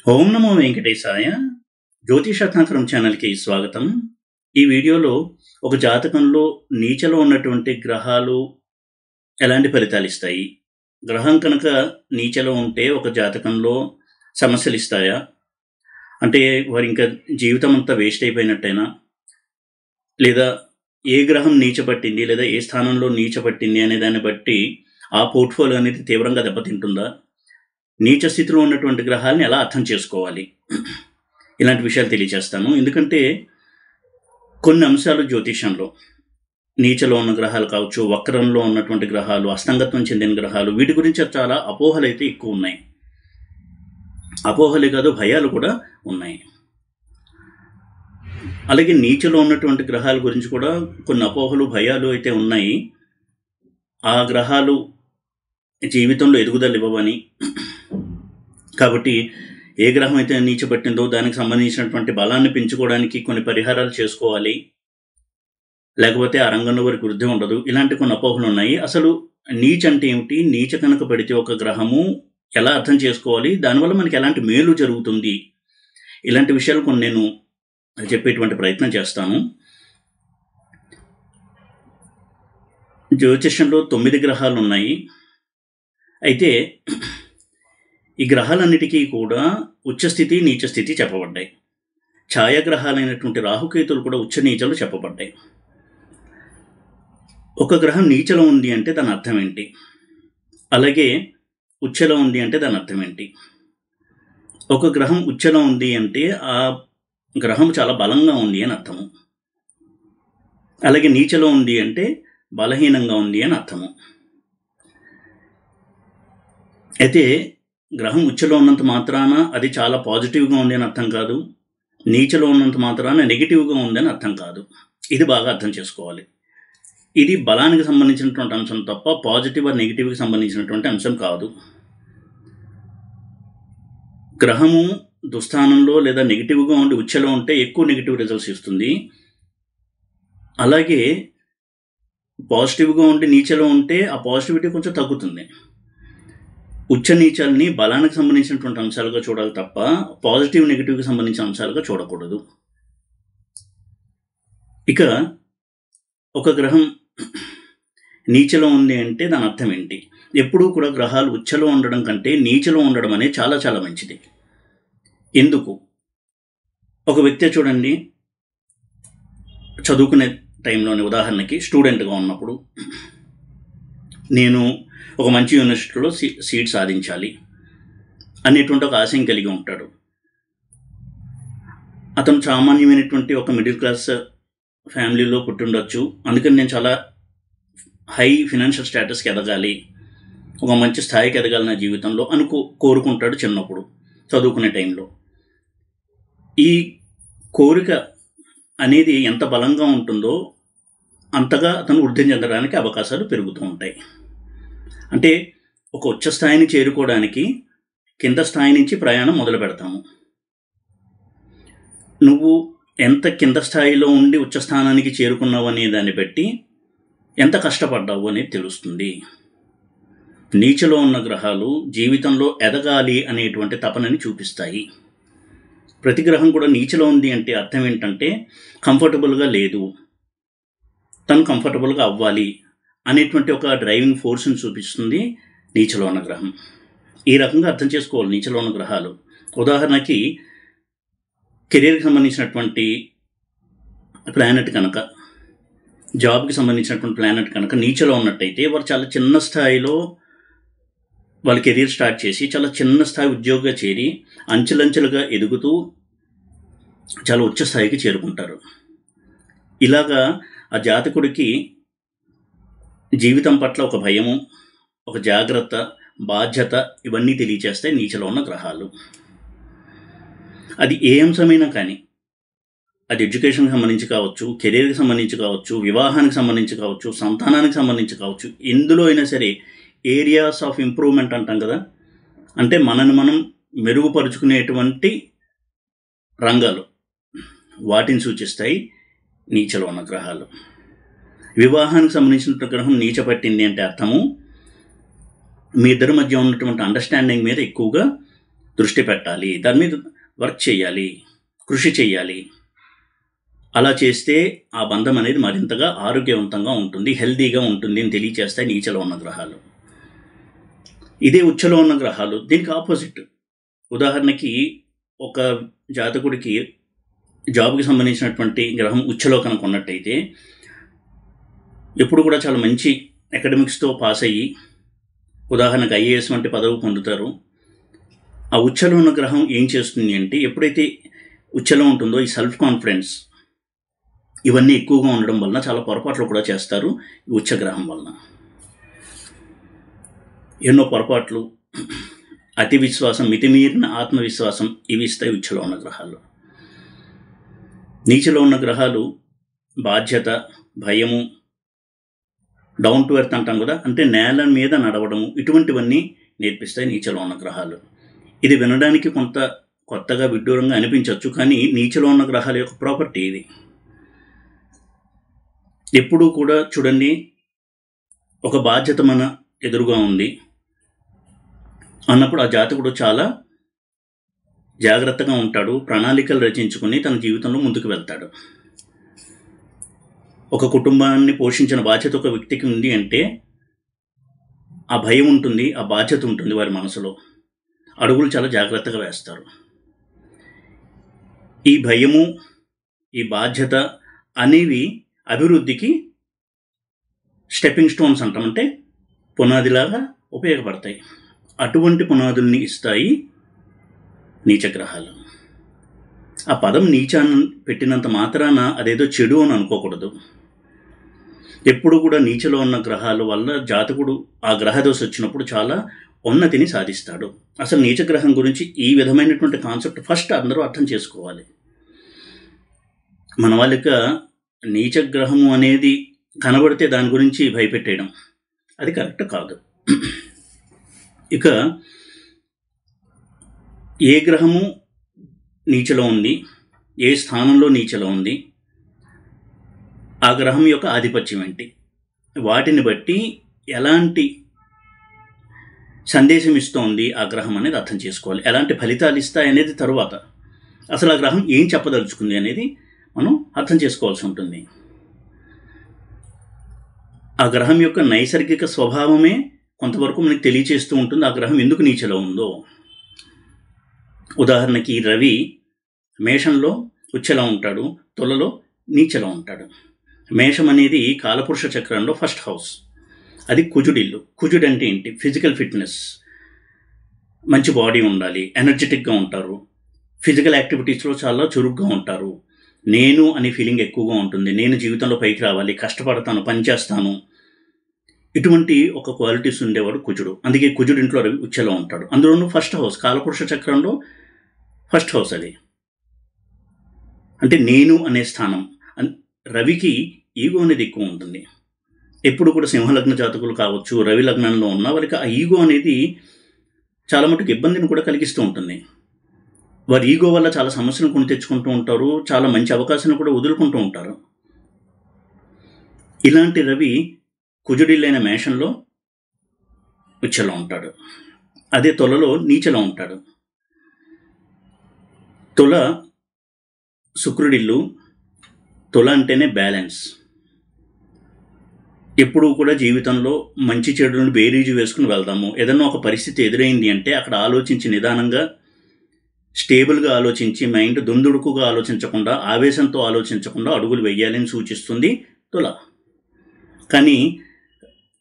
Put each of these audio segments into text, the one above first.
ఓం నమో వెంకటేశాయ. జ్యోతిషరత్నాకరం ఛానల్కి స్వాగతం. ఈ వీడియోలో ఒక జాతకంలో నీచలో ఉన్నటువంటి గ్రహాలు ఎలాంటి ఫలితాలు ఇస్తాయి, గ్రహం కనుక నీచలో ఉంటే ఒక జాతకంలో సమస్యలు ఇస్తాయా, అంటే వారి ఇంకా జీవితం అంతా వేస్ట్ అయిపోయినట్టయినా, లేదా ఏ గ్రహం నీచపట్టింది లేదా ఏ స్థానంలో నీచపట్టింది అనే దాన్ని బట్టి ఆ పోర్ట్ఫోలియో అనేది తీవ్రంగా దెబ్బతింటుందా, నీచ స్థితిలో ఉన్నటువంటి గ్రహాలను ఎలా అర్థం చేసుకోవాలి, ఇలాంటి విషయాలు తెలియజేస్తాను. ఎందుకంటే కొన్ని అంశాలు జ్యోతిషంలో నీచలో ఉన్న గ్రహాలు కావచ్చు, వక్రంలో ఉన్నటువంటి గ్రహాలు, అస్తంగత్వం చెందిన గ్రహాలు, వీటి గురించి చాలా అపోహలు అయితే ఎక్కువ ఉన్నాయి. అపోహలే కాదు, భయాలు కూడా ఉన్నాయి. అలాగే నీచలో ఉన్నటువంటి గ్రహాల గురించి కూడా కొన్ని అపోహలు, భయాలు అయితే ఉన్నాయి. ఆ గ్రహాలు జీవితంలో ఎదుగుదల ఇవ్వవని, కాబట్టి ఏ గ్రహం అయితే నీచబట్టిందో దానికి సంబంధించినటువంటి బలాన్ని పెంచుకోవడానికి కొన్ని పరిహారాలు చేసుకోవాలి, లేకపోతే ఆ రంగంలో వారికి వృద్ధి ఉండదు, ఇలాంటి కొన్ని అపోహలు ఉన్నాయి. అసలు నీచ అంటే ఏమిటి, నీచ కనుక పడితే ఒక గ్రహము ఎలా అర్థం చేసుకోవాలి, దానివల్ల మనకి ఎలాంటి మేలు జరుగుతుంది, ఇలాంటి విషయాలు కొన్ని నేను చెప్పేటువంటి ప్రయత్నం చేస్తాను. జ్యోతిషంలో 9 గ్రహాలు ఉన్నాయి. అయితే ఈ గ్రహాలన్నిటికీ కూడా ఉచ్చస్థితి, నీచస్థితి చెప్పబడ్డాయి. ఛాయాగ్రహాలైనటువంటి రాహుకేతులు కూడా ఉచ్చ నీచలు చెప్పబడ్డాయి. ఒక గ్రహం నీచలో ఉంది అంటే దాని అర్థం ఏంటి, అలాగే ఉచ్చలో ఉంది అంటే దాని అర్థం ఏంటి. ఒక గ్రహం ఉచ్చలో ఉంది అంటే ఆ గ్రహం చాలా బలంగా ఉంది అని అర్థము, అలాగే నీచలో ఉంది అంటే బలహీనంగా ఉంది అని అర్థము. అయితే గ్రహం ఉచ్చలో ఉన్నంత మాత్రాన అది చాలా పాజిటివ్గా ఉంది అని అర్థం కాదు, నీచలో ఉన్నంత మాత్రాన నెగిటివ్గా ఉందని అర్థం కాదు. ఇది బాగా అర్థం చేసుకోవాలి. ఇది బలానికి సంబంధించినటువంటి అంశం తప్ప పాజిటివ్ ఆర్ నెగిటివ్కి సంబంధించినటువంటి అంశం కాదు. గ్రహము దుస్థానంలో లేదా నెగిటివ్గా ఉండి ఉచ్చలో ఉంటే ఎక్కువ నెగిటివ్ రిజల్ట్స్ ఇస్తుంది. అలాగే పాజిటివ్గా ఉండి నీచలో ఉంటే ఆ పాజిటివిటీ కొంచెం తగ్గుతుంది. ఉచ్చ నీచాలని బలానికి సంబంధించినటువంటి అంశాలుగా చూడాలి తప్ప పాజిటివ్ నెగిటివ్కి సంబంధించిన అంశాలుగా చూడకూడదు. ఇక ఒక గ్రహం నీచలో ఉంది అంటే దాని అర్థం ఏంటి. ఎప్పుడూ కూడా గ్రహాలు ఉచ్చలో ఉండడం కంటే నీచలో ఉండడం అనేది చాలా చాలా మంచిది. ఎందుకు? ఒక వ్యక్తి చూడండి, చదువుకునే టైంలోని ఉదాహరణకి స్టూడెంట్గా ఉన్నప్పుడు నేను ఒక మంచి యూనివర్సిటీలో సీట్ సాధించాలి అనేటువంటి ఒక ఆశయం కలిగి ఉంటాడు. అతను సామాన్యమైనటువంటి ఒక మిడిల్ క్లాస్ ఫ్యామిలీలో పుట్టిండొచ్చు. అందుకని నేను చాలా హై ఫినాన్షియల్ స్టేటస్కి ఎదగాలి, ఒక మంచి స్థాయికి ఎదగాలి నా జీవితంలో అని కోరుకుంటాడు చిన్నప్పుడు చదువుకునే టైంలో. ఈ కోరిక అనేది ఎంత బలంగా ఉంటుందో అంతగా అతను వృద్ధి చెందడానికి అవకాశాలు పెరుగుతూ ఉంటాయి. అంటే ఒక ఉచ్చ స్థాయిని చేరుకోవడానికి కింద స్థాయి నుంచి ప్రయాణం మొదలు పెడతాము. నువ్వు ఎంత కింద స్థాయిలో ఉండి ఉచ్చ స్థానానికి చేరుకున్నావు అనే దాన్ని బట్టి ఎంత కష్టపడ్డావు అనేది తెలుస్తుంది. నీచలో ఉన్న గ్రహాలు జీవితంలో ఎదగాలి అనేటువంటి తపనని చూపిస్తాయి. ప్రతి గ్రహం కూడా నీచలో ఉంది అంటే అర్థం ఏంటంటే కంఫర్టబుల్గా లేదు, తను కంఫర్టబుల్గా అవ్వాలి అనేటువంటి ఒక డ్రైవింగ్ ఫోర్స్ని చూపిస్తుంది నీచలో ఉన్న గ్రహం. ఈ రకంగా అర్థం చేసుకోవాలి నీచలో ఉన్న గ్రహాలు. ఉదాహరణకి కెరీర్కి సంబంధించినటువంటి ప్లానెట్ కనుక, జాబ్కి సంబంధించినటువంటి ప్లానెట్ కనుక నీచలో ఉన్నట్టయితే వారు చాలా చిన్న స్థాయిలో వాళ్ళ కెరీర్ స్టార్ట్ చేసి చాలా చిన్న స్థాయి ఉద్యోగిగా చేరి అంచెలంచెలుగా ఎదుగుతూ చాలా ఉచ్చ స్థాయికి చేరుకుంటారు. ఇలాగా ఆ జాతకుడికి జీవితం పట్ల ఒక భయము, ఒక జాగ్రత్త, బాధ్యత ఇవన్నీ తెలియచేస్తాయి నీచలో ఉన్న గ్రహాలు. అది ఏ అంశమైనా కానీ, అది ఎడ్యుకేషన్కి సంబంధించి కావచ్చు, కెరీర్కి సంబంధించి కావచ్చు, వివాహానికి సంబంధించి కావచ్చు, సంతానానికి సంబంధించి కావచ్చు, ఎందులో అయినా సరే ఏరియాస్ ఆఫ్ ఇంప్రూవ్మెంట్ అంటాం కదా, అంటే మనని మనం మెరుగుపరుచుకునేటువంటి రంగాలు, వాటిని సూచిస్తాయి నీచలో ఉన్న గ్రహాలు. వివాహానికి సంబంధించిన గ్రహం నీచ పట్టింది అంటే అర్థము మీ ఇద్దరి మధ్య ఉన్నటువంటి అండర్స్టాండింగ్ మీద ఎక్కువగా దృష్టి పెట్టాలి, దాని మీద వర్క్ చేయాలి, కృషి చేయాలి. అలా చేస్తే ఆ బంధం అనేది మరింతగా ఆరోగ్యవంతంగా ఉంటుంది, హెల్తీగా ఉంటుంది అని తెలియచేస్తాయి నీచలో ఉన్న గ్రహాలు. ఇదే ఉచ్చలో ఉన్న గ్రహాలు దీనికి ఆపోజిట్. ఉదాహరణకి ఒక జాతకుడికి జాబ్కి సంబంధించినటువంటి గ్రహం ఉచ్చలో కనుక ఉన్నట్టయితే ఎప్పుడు కూడా చాలా మంచి అకాడమిక్స్తో పాస్ అయ్యి ఉదాహరణకు ఐఏఎస్ వంటి పదవి పొందుతారు. ఆ ఉచ్చలో ఉన్న గ్రహం ఏం చేస్తుంది అంటే ఎప్పుడైతే ఉచ్చలో ఉంటుందో ఈ సెల్ఫ్ కాన్ఫిడెన్స్ ఇవన్నీ ఎక్కువగా ఉండడం వలన చాలా పొరపాట్లు కూడా చేస్తారు. ఈ ఉచ్చ గ్రహం వలన ఎన్నో పొరపాట్లు, అతి విశ్వాసం, మితిమీరిన ఆత్మవిశ్వాసం ఇవి ఇస్తాయి ఉచ్చలో ఉన్న గ్రహాలు. నీచలో ఉన్న గ్రహాలు బాధ్యత, భయము, డౌన్ టు ఎర్త్ అంటాం కదా, అంటే నేల మీద నడవడము, ఇటువంటివన్నీ నేర్పిస్తాయి నీచలో ఉన్న గ్రహాలు. ఇది వినడానికి కొంత కొత్తగా విడ్డూరంగా అనిపించవచ్చు, కానీ నీచలో ఉన్న గ్రహాల యొక్క ప్రాపర్టీ ఇది. ఎప్పుడూ కూడా చూడండి, ఒక బాధ్యత మన ఎదురుగా ఉంది అన్నప్పుడు ఆ జాతకుడు చాలా జాగ్రత్తగా ఉంటాడు, ప్రణాళికలు రచించుకుని తన జీవితంలో ముందుకు వెళ్తాడు. ఒక కుటుంబాన్ని పోషించిన బాధ్యత ఒక వ్యక్తికి ఉంది అంటే ఆ భయం ఉంటుంది, ఆ బాధ్యత ఉంటుంది వారి మనసులో. అడుగులు చాలా జాగ్రత్తగా వేస్తారు. ఈ భయము, ఈ బాధ్యత అనేవి అభివృద్ధికి స్టెప్పింగ్ స్టోన్స్ అంటాం, అంటే పునాదిలాగా ఉపయోగపడతాయి. అటువంటి పునాదుల్ని ఇస్తాయి నీచగ్రహాలు. ఆ పదం నీచాన్ని పెట్టినంత మాత్రాన అదేదో చెడు అని అనుకోకూడదు. ఎప్పుడు కూడా నీచలో ఉన్న గ్రహాల వల్ల జాతకుడు ఆ గ్రహదోష వచ్చినప్పుడు చాలా ఉన్నతిని సాధిస్తాడు. అసలు నీచగ్రహం గురించి ఈ విధమైనటువంటి కాన్సెప్ట్ ఫస్ట్ అందరూ అర్థం చేసుకోవాలి. మన వాళ్ళకి నీచగ్రహము అనేది కనబడితే దాని గురించి భయపెట్టేయడం అది కరెక్ట్ కాదు. ఇక ఏ గ్రహము నీచలో ఉంది, ఏ స్థానంలో నీచలో ఉంది, ఆ గ్రహం యొక్క ఆధిపత్యం ఏంటి, వాటిని బట్టి ఎలాంటి సందేశం ఇస్తోంది ఆ గ్రహం అనేది అర్థం చేసుకోవాలి. ఎలాంటి ఫలితాలు ఇస్తాయి అనేది తరువాత. అసలు ఆ గ్రహం ఏం చెప్పదలుచుకుంది అనేది మనం అర్థం చేసుకోవాల్సి ఉంటుంది. ఆ గ్రహం యొక్క నైసర్గిక స్వభావమే కొంతవరకు మనకి తెలియచేస్తూ ఉంటుంది ఆ గ్రహం ఎందుకు నీచలో ఉందో. ఉదాహరణకి రవి మేషంలో ఉచ్చలో ఉంటాడు, తులలో నీచలో ఉంటాడు. మేషం అనేది కాలపురుష చక్రంలో ఫస్ట్ హౌస్, అది కుజుడిల్లు. కుజుడు అంటే ఏంటి? ఫిజికల్ ఫిట్నెస్, మంచి బాడీ ఉండాలి, ఎనర్జెటిక్గా ఉంటారు, ఫిజికల్ యాక్టివిటీస్లో చాలా చురుగ్గా ఉంటారు, నేను అనే ఫీలింగ్ ఎక్కువగా ఉంటుంది, నేను జీవితంలో పైకి రావాలి, కష్టపడతాను, పనిచేస్తాను, ఇటువంటి ఒక క్వాలిటీస్ ఉండేవాడు కుజుడు. అందుకే కుజుడు ఇంట్లో రవి ఉచ్చలో ఉంటాడు. అందులోనూ ఫస్ట్ హౌస్, కాలపురుష చక్రంలో ఫస్ట్ హౌస్ అది. అంటే నేను అనే స్థానం. రవికి ఈగో అనేది ఎక్కువ ఉంటుంది. ఎప్పుడు కూడా సింహలగ్న జాతకులు కావచ్చు, రవి లగ్నంలో ఉన్న వారికి ఆ ఈగో అనేది చాలా మటుకు ఇబ్బందిని కూడా కలిగిస్తూ ఉంటుంది. వారి ఈగో వల్ల చాలా సమస్యలను కొని తెచ్చుకుంటూ ఉంటారు, చాలా మంచి అవకాశాలను కూడా వదులుకుంటూ ఉంటారు. ఇలాంటి రవి కుజుడిల్లైన మేషంలో ఉచ్చలో ఉంటాడు, అదే తులలో నీచలో ఉంటాడు. తుల శుక్రుడిల్లు. తుల అంటేనే బ్యాలెన్స్. ఎప్పుడూ కూడా జీవితంలో మంచి చెడులను బేరీజు వేసుకుని వెళ్దాము. ఏదన్నా ఒక పరిస్థితి ఎదురైంది అంటే అక్కడ ఆలోచించి నిదానంగా స్టేబుల్గా ఆలోచించి, మైండ్ దుందుడుకుగా ఆలోచించకుండా, ఆవేశంతో ఆలోచించకుండా అడుగులు వేయాలని సూచిస్తుంది తుల. కానీ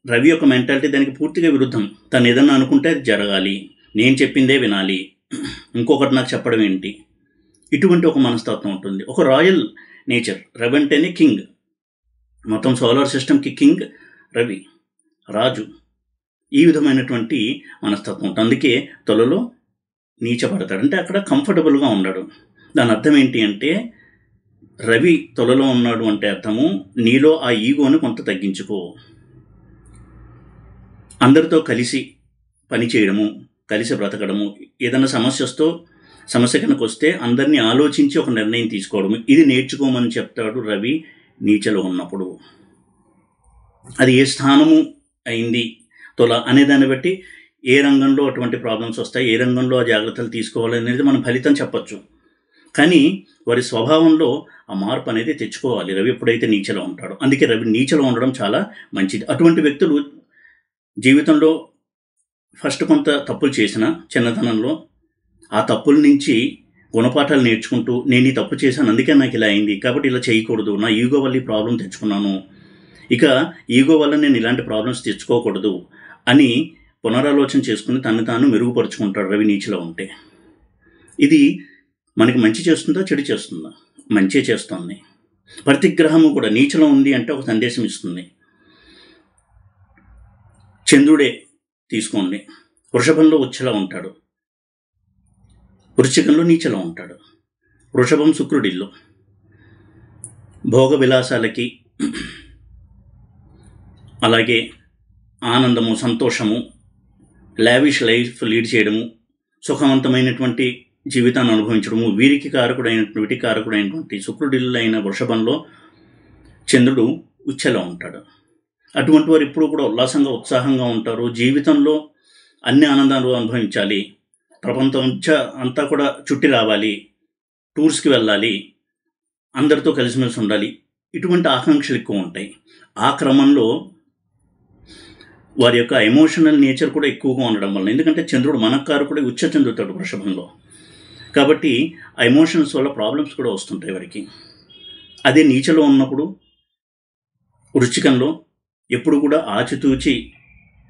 రవి యొక్క మెంటాలిటీ దానికి పూర్తిగా విరుద్ధం. తను ఏదన్నా అనుకుంటే అది జరగాలి, నేను చెప్పిందే వినాలి, ఇంకొకటి నాకు చెప్పడం ఏంటి, ఇటువంటి ఒక మనస్తత్వం ఉంటుంది. ఒక రాయల్ నేచర్. రవి అంటేనే కింగ్, మొత్తం సోలార్ సిస్టమ్కి కింగ్ రవి, రాజు. ఈ విధమైనటువంటి మనస్తత్వం ఉంటుంది. అందుకే తులలో నీచపడతాడు, అంటే అక్కడ కంఫర్టబుల్గా ఉన్నాడు. దాని అర్థం ఏంటి అంటే రవి తులలో ఉన్నాడు అంటే అర్థము నీలో ఆ ఈగోని కొంత తగ్గించుకో, అందరితో కలిసి పని చేయడము, కలిసి బ్రతకడము, ఏదైనా సమస్య కనుక వస్తే అందరినీ ఆలోచించి ఒక నిర్ణయం తీసుకోవడము, ఇది నేర్చుకోమని చెప్తాడు రవి నీచలో ఉన్నప్పుడు. అది ఏ స్థానము అయింది తుల అనేదాన్ని బట్టి ఏ రంగంలో అటువంటి ప్రాబ్లమ్స్ వస్తాయి, ఏ రంగంలో ఆ జాగ్రత్తలు తీసుకోవాలి అనేది మనం ఫలితం చెప్పచ్చు. కానీ వారి స్వభావంలో ఆ మార్పు అనేది తెచ్చుకోవాలి రవి ఎప్పుడైతే నీచలో ఉంటాడో. అందుకే రవి నీచలో ఉండడం చాలా మంచిది. అటువంటి వ్యక్తులు జీవితంలో ఫస్ట్ కొంత తప్పులు చేసిన చిన్నతనంలో ఆ తప్పుల నుంచి గుణపాఠాలు నేర్చుకుంటూ, నేను ఈ తప్పు చేశాను అందుకే నాకు ఇలా అయింది, కాబట్టి ఇలా చేయకూడదు, నా ఈగో వల్ల ఈ ప్రాబ్లం తెచ్చుకున్నాను, ఇక ఈగో వల్ల నేను ఇలాంటి ప్రాబ్లమ్స్ తెచ్చుకోకూడదు అని పునరాలోచన చేసుకుని తను తాను మెరుగుపరుచుకుంటాడు రవి నీచలో ఉంటే. ఇది మనకి మంచి చేస్తుందా చెడు చేస్తుందా? మంచే చేస్తుంది. ప్రతి గ్రహము కూడా నీచలో ఉంది అంటే ఒక సందేశం ఇస్తుంది. చంద్రుడే తీసుకోండి, వృషభంలో ఉచ్చలో ఉంటాడు, వృశ్చికంలో నీచలో ఉంటాడు. వృషభం శుక్రుడిల్లు, భోగ విలాసాలకి అలాగే ఆనందము, సంతోషము, లావిష్ లైఫ్ లీడ్ చేయడము, సుఖవంతమైనటువంటి జీవితాన్ని అనుభవించడము వీరికి కారకుడైనటువంటి శుక్రుడిల్లు అయిన వృషభంలో చంద్రుడు ఉచ్చలో ఉంటాడు. అటువంటి వారు ఎప్పుడూ కూడా ఉల్లాసంగా ఉత్సాహంగా ఉంటారు. జీవితంలో అన్ని ఆనందాలు అనుభవించాలి, ప్రపంచం అంతా కూడా చుట్టి రావాలి, టూర్స్కి వెళ్ళాలి, అందరితో కలిసిమెలిసి ఉండాలి, ఇటువంటి ఆకాంక్షలు ఎక్కువ ఉంటాయి. ఆ క్రమంలో వారి యొక్క ఎమోషనల్ నేచర్ కూడా ఎక్కువగా ఉండడం వల్ల, ఎందుకంటే చంద్రుడు మనకారకుడే ఉచ్చ చెందుతాడు వృషభంలో, కాబట్టి ఆ ఎమోషన్స్ వల్ల ప్రాబ్లమ్స్ కూడా వస్తుంటాయి వారికి. అదే నీచలో ఉన్నప్పుడు వృశ్చికంలో ఎప్పుడు కూడా ఆచితూచి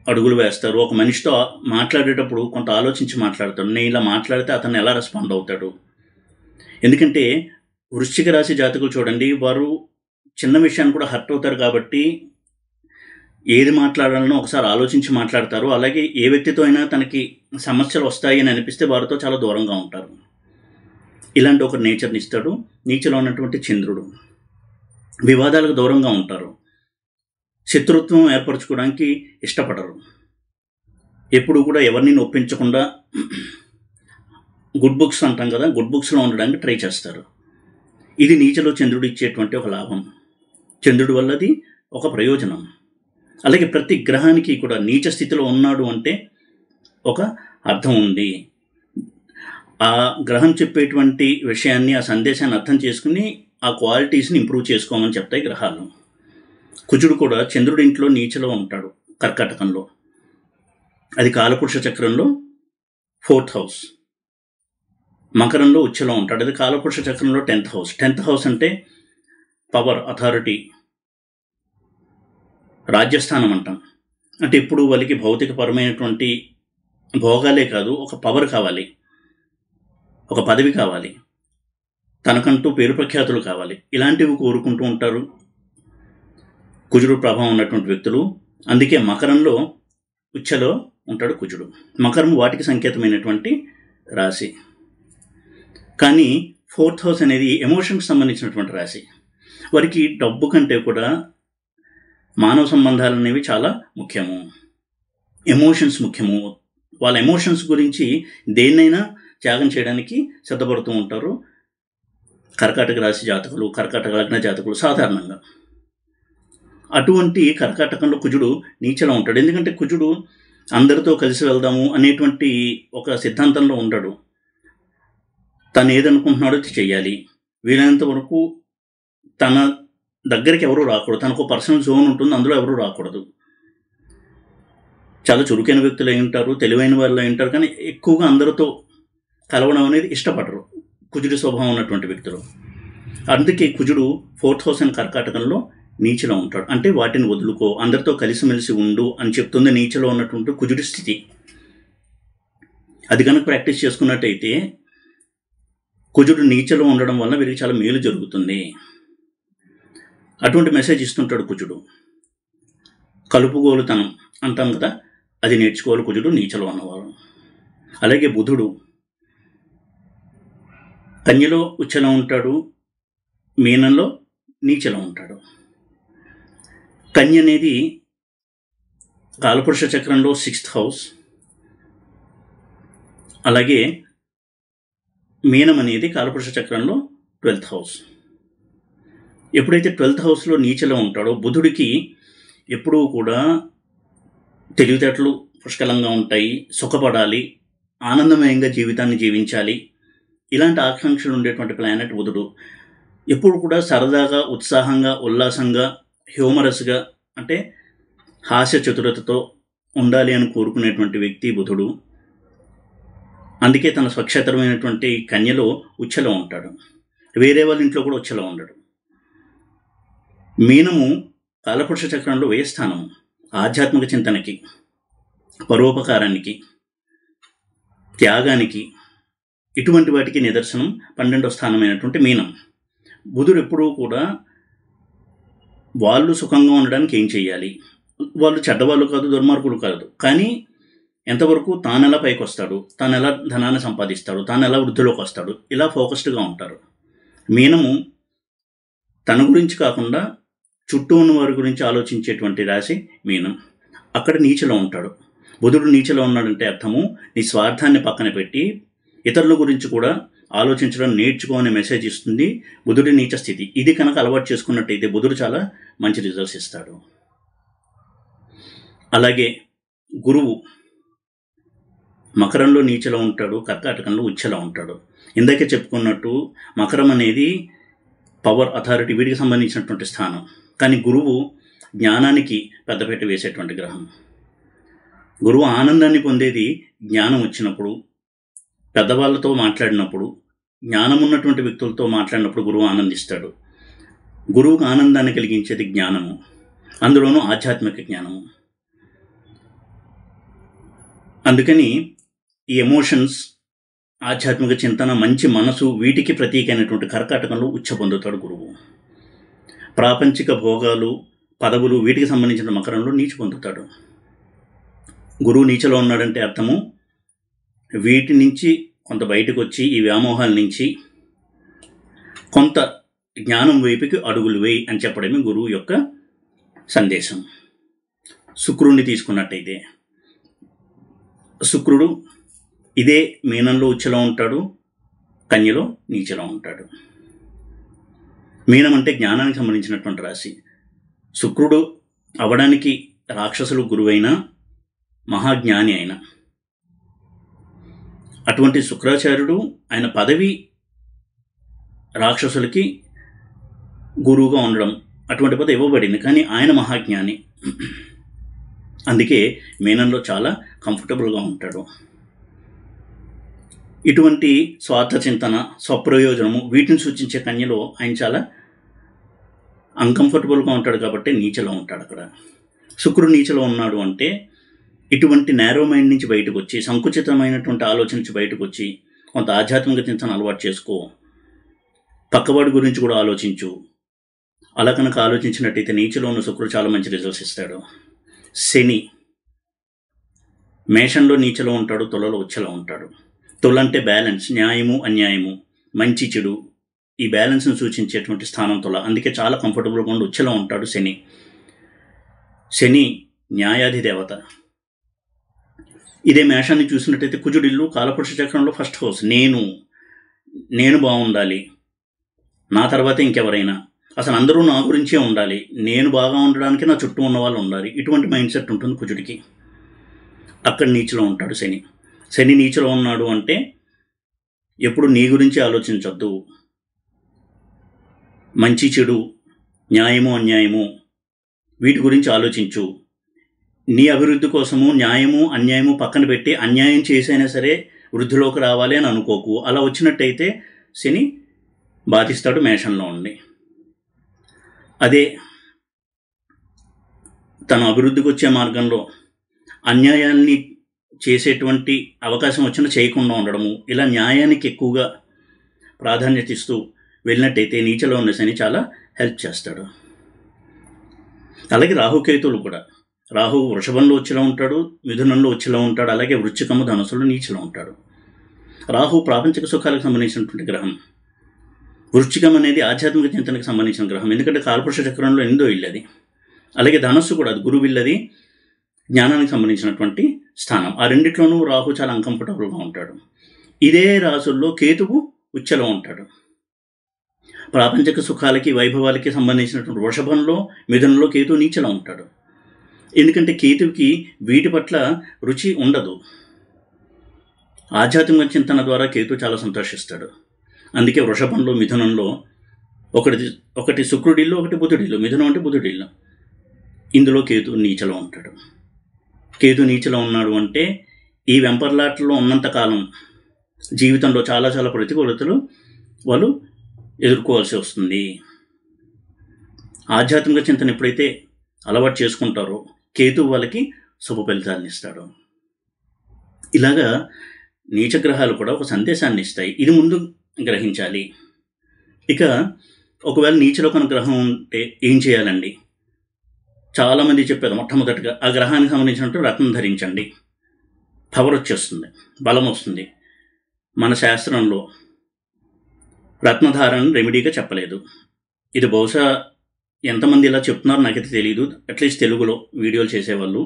అడుగులు వేస్తారు. ఒక మనిషితో మాట్లాడేటప్పుడు కొంత ఆలోచించి మాట్లాడతాడు. నేను ఇలా మాట్లాడితే అతను ఎలా రెస్పాండ్ అవుతాడు. ఎందుకంటే వృశ్చిక రాశి జాతకులు చూడండి, వారు చిన్న విషయాన్ని కూడా హర్ట్ అవుతారు కాబట్టి ఏది మాట్లాడాలనో ఒకసారి ఆలోచించి మాట్లాడతారు. అలాగే ఏ వ్యక్తితో అయినా తనకి సమస్యలు వస్తాయి అని అనిపిస్తే వారితో చాలా దూరంగా ఉంటారు. ఇలాంటి ఒక నేచర్ని ఇస్తాడు నీచలో ఉన్నటువంటి చంద్రుడు. వివాదాలకు దూరంగా ఉంటారు, శత్రుత్వం ఏర్పరచుకోవడానికి ఇష్టపడరు, ఎప్పుడు కూడా ఎవరిని ఒప్పించకుండా గుడ్ బుక్స్ అంటాం కదా, గుడ్ బుక్స్లో ఉండడానికి ట్రై చేస్తారు. ఇది నీచలో చంద్రుడు ఇచ్చేటువంటి ఒక లాభం. చంద్రుడి వల్లది ఒక ప్రయోజనం. అలాగే ప్రతి గ్రహానికి కూడా నీచ స్థితిలో ఉన్నాడు అంటే ఒక అర్థం ఉంది. ఆ గ్రహం చెప్పేటువంటి విషయాన్ని, ఆ సందేశాన్ని అర్థం చేసుకుని ఆ క్వాలిటీస్ని ఇంప్రూవ్ చేసుకోమని చెప్తాయి గ్రహాలు. కుజుడు కూడా చంద్రుడి ఇంట్లో నీచలో ఉంటాడు కర్కాటకంలో, అది కాలపురుష చక్రంలో 4th హౌస్. మకరంలో ఉచ్చలో ఉంటాడు, అది కాలపురుష చక్రంలో 10th హౌస్. 10th హౌస్ అంటే పవర్, అథారిటీ, రాజ్యస్థానం అంటాం. అంటే ఇప్పుడు వాళ్ళకి భౌతికపరమైనటువంటి భోగాలే కాదు, ఒక పవర్ కావాలి, ఒక పదవి కావాలి, తనకంటూ పేరు ప్రఖ్యాతులు కావాలి, ఇలాంటివి కోరుకుంటూ ఉంటారు కుజుడు ప్రభావం ఉన్నటువంటి వ్యక్తులు. అందుకే మకరంలో ఉచ్చలో ఉంటాడు కుజుడు. మకరం వాటికి సంకేతమైనటువంటి రాశి. కానీ 4th హౌస్ అనేది ఎమోషన్కి సంబంధించినటువంటి రాశి. వారికి డబ్బు కంటే కూడా మానవ సంబంధాలు అనేవి చాలా ముఖ్యము, ఎమోషన్స్ ముఖ్యము. వాళ్ళ ఎమోషన్స్ గురించి దేన్నైనా త్యాగం చేయడానికి సిద్ధపడుతూ ఉంటారు కర్కాటక రాశి జాతకులు, కర్కాటక లగ్న జాతకులు సాధారణంగా. అటువంటి కర్కాటకంలో కుజుడు నీచలో ఉంటాడు. ఎందుకంటే కుజుడు అందరితో కలిసి వెళ్దాము అనేటువంటి ఒక సిద్ధాంతంలో ఉండడు. తను ఏదనుకుంటున్నాడో చెయ్యాలి, వీలైనంత వరకు తన దగ్గరికి ఎవరూ రాకూడదు, తనకు పర్సనల్ జోన్ ఉంటుంది, అందులో ఎవరూ రాకూడదు. చాలా చురుకైన వ్యక్తులు అయి ఉంటారు, తెలివైన వాళ్ళు అయి ఉంటారు, కానీ ఎక్కువగా అందరితో కలవడం అనేది ఇష్టపడరు కుజుడి స్వభావం ఉన్నటువంటి వ్యక్తులు. అందుకే కుజుడు 4th హౌస్ అని కర్కాటకంలో నీచలో ఉంటాడు. అంటే వాటిని వదులుకో, అందరితో కలిసిమెలిసి ఉండు అని చెప్తుంది నీచలో ఉన్నటువంటి కుజుడి స్థితి. అది కనుక ప్రాక్టీస్ చేసుకున్నట్టయితే కుజుడు నీచలో ఉండడం వల్ల వీరికి చాలా మేలు జరుగుతుంది. అటువంటి మెసేజ్ ఇస్తుంటాడు కుజుడు. కలుపుగోలుతనం అంటాం కదా, అది నేర్చుకోవాలి కుజుడు నీచలో ఉన్నవారు. అలాగే బుధుడు కన్యలో ఉచ్చలో ఉంటాడు, మీనంలో నీచలో ఉంటాడు. కన్య అనేది కాలపురుష చక్రంలో 6th హౌస్, అలాగే మీనం అనేది కాలపురుష చక్రంలో 12th హౌస్. ఎప్పుడైతే 12th హౌస్లో నీచలో ఉంటాడో బుధుడికి ఎప్పుడూ కూడా తెలివితేటలు, పుష్కలంగా ఉంటాయి, సుఖపడాలి, ఆనందమయంగా జీవితాన్ని జీవించాలి, ఇలాంటి ఆకాంక్షలు ఉండేటువంటి ప్లానెట్ బుధుడు. ఎప్పుడు కూడా సరదాగా, ఉత్సాహంగా, ఉల్లాసంగా, హ్యూమరస్గా, అంటే హాస్య చతురతతో ఉండాలి అని కోరుకునేటువంటి వ్యక్తి బుధుడు. అందుకే తన స్వక్షేత్రమైనటువంటి కన్యలో ఉచ్చలో ఉంటాడు. వేరే వాళ్ళ ఇంట్లో కూడా ఉచ్చలో ఉండడు. మీనము కాలపురుష చక్రంలో వ్యయస్థానము, ఆధ్యాత్మిక చింతనకి, పరోపకారానికి, త్యాగానికి, ఇటువంటి వాటికి నిదర్శనం 12వ స్థానమైనటువంటి మీనం. బుధుడు ఎప్పుడూ కూడా వాళ్ళు సుఖంగా ఉండడానికి ఏం చేయాలి, వాళ్ళు చెడ్డవాళ్ళు కాదు, దుర్మార్గులు కాదు, కానీ ఎంతవరకు తాను ఎలా పైకి వస్తాడు, తాను ఎలా ధనాన్ని సంపాదిస్తాడు, తాను ఎలా వృద్ధిలోకి వస్తాడు, ఇలా ఫోకస్డ్గా ఉంటారు. మీనము తన గురించి కాకుండా చుట్టూ ఉన్న వారి గురించి ఆలోచించేటువంటి రాశి మీనం. అక్కడ నీచలో ఉంటాడు. బుధుడు నీచలో ఉన్నాడంటే అర్థము నీ స్వార్థాన్ని పక్కన పెట్టి ఇతరుల గురించి కూడా ఆలోచించడం నేర్చుకో అనే మెసేజ్ ఇస్తుంది బుధుడి నీచ స్థితి. ఇది కనుక అలవాటు చేసుకున్నట్టయితే బుధుడు చాలా మంచి రిజల్ట్స్ ఇస్తాడు. అలాగే గురువు మకరంలో నీచలో ఉంటాడు, కర్కాటకంలో ఉచ్చలో ఉంటాడు. ఇందాకే చెప్పుకున్నట్టు మకరం అనేది పవర్, అథారిటీ, వీటికి సంబంధించినటువంటి స్థానం. కానీ గురువు జ్ఞానానికి పెద్దపీట వేసేటువంటి గ్రహం. గురువు ఆనందాన్ని పొందేది జ్ఞానం వచ్చినప్పుడు, పెద్దవాళ్ళతో మాట్లాడినప్పుడు, జ్ఞానం ఉన్నటువంటి వ్యక్తులతో మాట్లాడినప్పుడు గురువు ఆనందిస్తాడు. గురువుకు ఆనందాన్ని కలిగించేది జ్ఞానము, అందులోనూ ఆధ్యాత్మిక జ్ఞానము. అందుకని ఈ ఎమోషన్స్, ఆధ్యాత్మిక చింతన, మంచి మనసు, వీటికి ప్రతీకైనటువంటి కర్కాటకంలో ఉచ్చ పొందుతాడు గురువు. ప్రాపంచిక భోగాలు, పదవులు, వీటికి సంబంధించిన మకరంలో నీచ పొందుతాడు. గురువు నీచలో ఉన్నాడంటే అర్థము వీటి నుంచి కొంత బయటకు వచ్చి, ఈ వ్యామోహాల నుంచి కొంత జ్ఞానం వైపుకి అడుగులు వేయి అని చెప్పడమే గురువు యొక్క సందేశం. శుక్రుడిని తీసుకున్నట్టయితే శుక్రుడు ఇదే మీనంలో ఉచ్చలో ఉంటాడు, కన్యలో నీచలో ఉంటాడు. మీనం అంటే జ్ఞానానికి సంబంధించినటువంటి రాశి. శుక్రుడు అవడానికి రాక్షసులు గురువైన మహాజ్ఞాని అయిన అటువంటి శుక్రాచార్యుడు, ఆయన పదవి రాక్షసులకి గురువుగా ఉండడం, అటువంటి పదవి ఇవ్వబడింది, కానీ ఆయన మహాజ్ఞాని. అందుకే మీనంలో చాలా కంఫర్టబుల్గా ఉంటాడు. ఇటువంటి స్వార్థ చింతన, స్వప్రయోజనము, వీటిని సూచించే కన్యలో ఆయన చాలా అన్కంఫర్టబుల్గా ఉంటాడు కాబట్టి నీచలో ఉంటాడు. అక్కడ శుక్రుడు నీచలో ఉన్నాడు అంటే ఇటువంటి నేరో మైండ్ నుంచి బయటకు వచ్చి, సంకుచితమైనటువంటి ఆలోచన నుంచి బయటకు వచ్చి కొంత ఆధ్యాత్మిక చింతన అలవాటు చేసుకో, పక్కవాడి గురించి కూడా ఆలోచించు. అలా కనుక ఆలోచించినట్టయితే నీచలో ఉన్న శుక్రుడు చాలా మంచి రిజల్ట్స్ ఇస్తాడు. శని మేషంలో నీచలో ఉంటాడు, తులలో ఉచ్చలో ఉంటాడు. తుల అంటే బ్యాలెన్స్, న్యాయము అన్యాయము, మంచి చెడు, ఈ బ్యాలెన్స్ను సూచించేటువంటి స్థానం తుల. అందుకే చాలా కంఫర్టబుల్గా ఉండి ఉచ్చలో ఉంటాడు శని. శని న్యాయాధి దేవత. ఇదే మేషాన్ని చూసినట్టయితే కుజుడిల్లు కాలపురుష చక్రంలో ఫస్ట్ హౌస్. నేను బాగుండాలి, నా తర్వాతే ఇంకెవరైనా, అసలు అందరూ నా గురించే ఉండాలి, నేను బాగా ఉండడానికి నా చుట్టూ ఉన్న వాళ్ళు ఉండాలి, ఇటువంటి మైండ్ సెట్ ఉంటుంది కుజుడికి. అక్కడ నీచలో ఉంటాడు శని. శని నీచలో ఉన్నాడు అంటే ఎప్పుడు నీ గురించి ఆలోచించొద్దు, మంచి చెడు, న్యాయము అన్యాయము, వీటి గురించి ఆలోచించు. నీ అభివృద్ధి కోసము న్యాయము అన్యాయము పక్కన పెట్టి అన్యాయం చేసైనా సరే వృద్ధిలోకి రావాలి అని అనుకోకు. అలా వచ్చినట్టయితే శని బాధిస్తాడు మేషంలో ఉండి. అదే తన అభివృద్ధికి వచ్చే మార్గంలో అన్యాయాల్ని చేసేటువంటి అవకాశం వచ్చినా చేయకుండా ఉండడము, ఇలా న్యాయానికి ఎక్కువగా ప్రాధాన్యత ఇస్తూ వెళ్ళినట్టయితే నీచలో ఉన్న శని చాలా హెల్ప్ చేస్తాడు. అలాగే రాహుకేతువులు కూడా. రాహు వృషభంలో ఉచ్చలో ఉంటాడు, మిథునంలో ఉచ్చలో ఉంటాడు, అలాగే వృశ్చికము ధనుసులో నీచలో ఉంటాడు. రాహు ప్రాపంచిక సుఖాలకు సంబంధించినటువంటి గ్రహం. వృశ్చికం అనేది ఆధ్యాత్మిక చింతనకు సంబంధించిన గ్రహం, ఎందుకంటే కాలపురుష చక్రంలో 8దో ఇల్లు అది. అలాగే ధనస్సు కూడా అది గురువిల్లది, జ్ఞానానికి సంబంధించినటువంటి స్థానం. ఆ రెండిట్లోనూ రాహు చాలా అన్కంఫర్టబుల్గా ఉంటాడు. ఇదే రాసుల్లో కేతువు ఉచ్చలో ఉంటాడు. ప్రాపంచిక సుఖాలకి వైభవాలకి సంబంధించినటువంటి వృషభంలో, మిథునంలో కేతు నీచలో ఉంటాడు. ఎందుకంటే కేతువుకి వీటి పట్ల రుచి ఉండదు. ఆధ్యాత్మిక చింతన ద్వారా కేతు చాలా సంతోషిస్తాడు. అందుకే వృషభంలో, మిథునంలో ఒకటి శుక్రుడిల్లు, ఒకటి బుధుడిల్లు. మిథునం అంటే బుధుడిల్లు. ఇందులో కేతు నీచలో ఉంటాడు. కేతు నీచలో ఉన్నాడు అంటే ఈ వెంపర్లాటలో ఉన్నంతకాలం జీవితంలో చాలా చాలా ప్రతికూలతలు వాళ్ళు ఎదుర్కోవాల్సి వస్తుంది. ఆధ్యాత్మిక చింతన ఎప్పుడైతే అలవాటు చేసుకుంటారో కేతు వాళ్ళకి శుభ ఫలితాలను ఇస్తాడు. ఇలాగా నీచగ్రహాలు కూడా ఒక సందేశాన్ని ఇస్తాయి. ఇది ముందు గ్రహించాలి. ఇక ఒకవేళ నీచలో కనుక గ్రహం ఉంటే ఏం చేయాలండి? చాలామంది చెప్పారు, మొట్టమొదటిగా ఆ గ్రహానికి సంబంధించినట్టు రత్నం ధరించండి, పవర్ వచ్చేస్తుంది, బలం వస్తుంది. మన శాస్త్రంలో రత్నధారణను రెమెడీగా చెప్పలేదు. ఇది బహుశా ఎంతమంది ఇలా చెప్తున్నారో నాకైతే తెలియదు. అట్లీస్ట్ తెలుగులో వీడియోలు చేసేవాళ్ళు.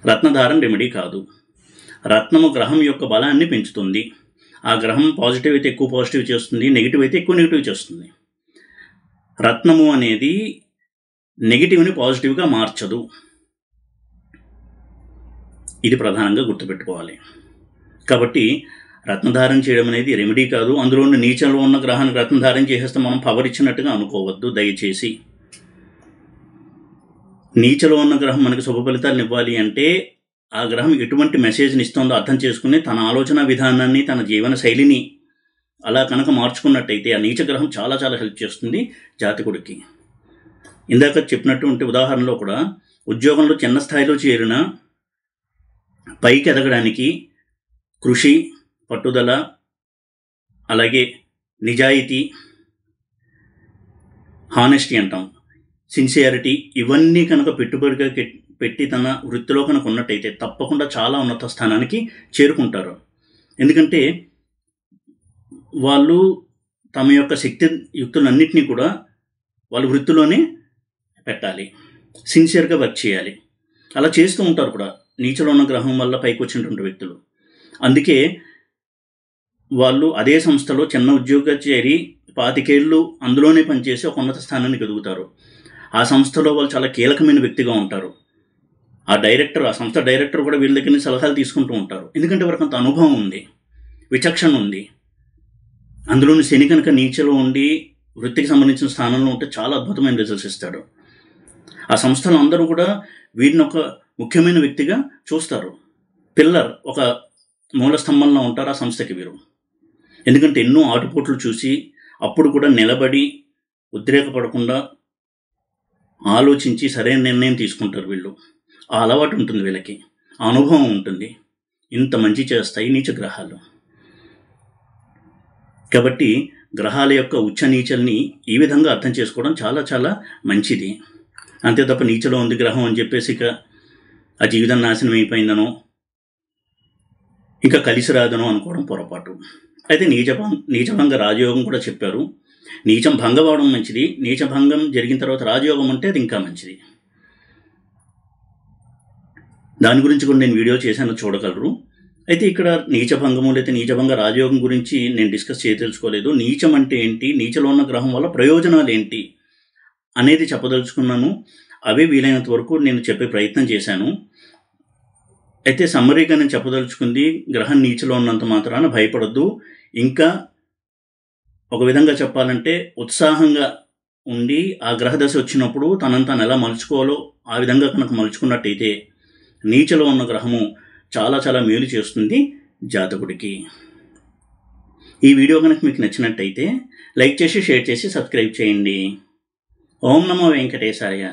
రత్నధారణ రెమెడీ కాదు. రత్నము గ్రహం యొక్క బలాన్ని పెంచుతుంది. ఆ గ్రహం పాజిటివ్ అయితే ఎక్కువ పాజిటివ్ చేస్తుంది, నెగిటివ్ అయితే ఎక్కువ నెగిటివ్ చేస్తుంది. రత్నము అనేది నెగిటివ్ని పాజిటివ్గా మార్చదు. ఇది ప్రధానంగా గుర్తుపెట్టుకోవాలి. కాబట్టి రత్నధారణ చేయడం అనేది రెమెడీ కాదు. అందులో నీచంలో ఉన్న గ్రహానికి రత్నధారణ చేసేస్తే మనం పవర్ ఇచ్చినట్టుగా అనుకోవద్దు దయచేసి. నీచలో ఉన్న గ్రహం మనకి శుభ ఫలితాలను ఇవ్వాలి అంటే ఆ గ్రహం ఎటువంటి మెసేజ్ని ఇస్తుందో అర్థం చేసుకుని తన ఆలోచన విధానాన్ని, తన జీవన శైలిని అలా కనుక మార్చుకున్నట్టయితే ఆ నీచ గ్రహం చాలా చాలా హెల్ప్ చేస్తుంది జాతకుడికి. ఇందాక చెప్పినటువంటి ఉదాహరణలో కూడా ఉద్యోగంలో చిన్న స్థాయిలో చేరిన పైకి ఎదగడానికి కృషి, పట్టుదల, అలాగే నిజాయితీ, హానెస్టీ అంటాం, సిన్సియారిటీ, ఇవన్నీ కనుక పెట్టుబడిగా పెట్టి తన వృత్తిలో కనుక ఉన్నట్టయితే తప్పకుండా చాలా ఉన్నత స్థానానికి చేరుకుంటారు. ఎందుకంటే వాళ్ళు తమ యొక్క శక్తి యుక్తులన్నింటినీ కూడా వాళ్ళ వృత్తిలోనే పెట్టాలి, సిన్సియర్గా వర్క్ చేయాలి. అలా చేస్తూ ఉంటారు కూడా నీచలో ఉన్న గ్రహం వల్ల పైకి వచ్చినటువంటి వ్యక్తులు. అందుకే వాళ్ళు అదే సంస్థలో చిన్న ఉద్యోగంగా చేరి 25 ఏళ్ళు అందులోనే పనిచేసి ఒక ఉన్నత స్థానానికి ఎదుగుతారు. ఆ సంస్థలో వాళ్ళు చాలా కీలకమైన వ్యక్తిగా ఉంటారు. ఆ సంస్థ డైరెక్టర్ కూడా వీళ్ళ దగ్గర నుంచి సలహాలు తీసుకుంటూ ఉంటారు. ఎందుకంటే వారికి అంత అనుభవం ఉంది, విచక్షణ ఉంది. అందులోని శని కనుక నీచలో ఉండి వృత్తికి సంబంధించిన స్థానంలో ఉంటే చాలా అద్భుతమైన రిజల్ట్స్ ఇస్తాడు. ఆ సంస్థలో అందరూ కూడా వీరిని ఒక ముఖ్యమైన వ్యక్తిగా చూస్తారు. పిల్లర్, ఒక మూల స్తంభంలో ఉంటారు ఆ సంస్థకి వీరు. ఎందుకంటే ఎన్నో ఆటుపోట్లు చూసి అప్పుడు కూడా నిలబడి ఉద్రేకపడకుండా ఆలోచించి సరైన నిర్ణయం తీసుకుంటారు వీళ్ళు. ఆ అలవాటు ఉంటుంది వీళ్ళకి, ఆ అనుభవం ఉంటుంది. ఇంత మంచి చేస్తాయి నీచ గ్రహాలు. కాబట్టి గ్రహాల యొక్క ఉచ్చ నీచల్ని ఈ విధంగా అర్థం చేసుకోవడం చాలా చాలా మంచిది. అంతే తప్ప నీచలో ఉంది గ్రహం అని చెప్పేసి ఇక ఆ జీవితం నాశనం అయిపోయిందనో ఇంకా కలిసి రాదనో అనుకోవడం పొరపాటు. అయితే నీచభంగ రాజయోగం కూడా చెప్పారు. నీచం భంగం అవడం మంచిది, నీచభంగం జరిగిన తర్వాత రాజయోగం అంటే అది ఇంకా మంచిది. దాని గురించి కూడా నేను వీడియో చేశాను, చూడగలరు. అయితే ఇక్కడ నీచభంగము లేదా నీచభంగ రాజయోగం గురించి నేను డిస్కస్ చేయదలుచుకోలేదు. నీచం అంటే ఏంటి, నీచలో ఉన్న గ్రహం వల్ల ప్రయోజనాలు ఏంటి అనేది చెప్పదలుచుకున్నాను. అవే వీలైనంత వరకు నేను చెప్పే ప్రయత్నం చేశాను. అయితే సమ్మరీగా నేను చెప్పదలుచుకుంది, గ్రహం నీచలో ఉన్నంత మాత్రాన భయపడద్దు. ఇంకా ఒక విధంగా చెప్పాలంటే ఉత్సాహంగా ఉండి ఆ గ్రహ దశ వచ్చినప్పుడు తనను తాను ఎలా మలుచుకోవాలో ఆ విధంగా కనుక మలుచుకున్నట్టయితే నీచలో ఉన్న గ్రహము చాలా చాలా మేలు చేస్తుంది జాతకుడికి. ఈ వీడియో కనుక మీకు నచ్చినట్టయితే లైక్ చేసి, షేర్ చేసి, సబ్స్క్రైబ్ చేయండి. ఓం నమో వెంకటేశాయ.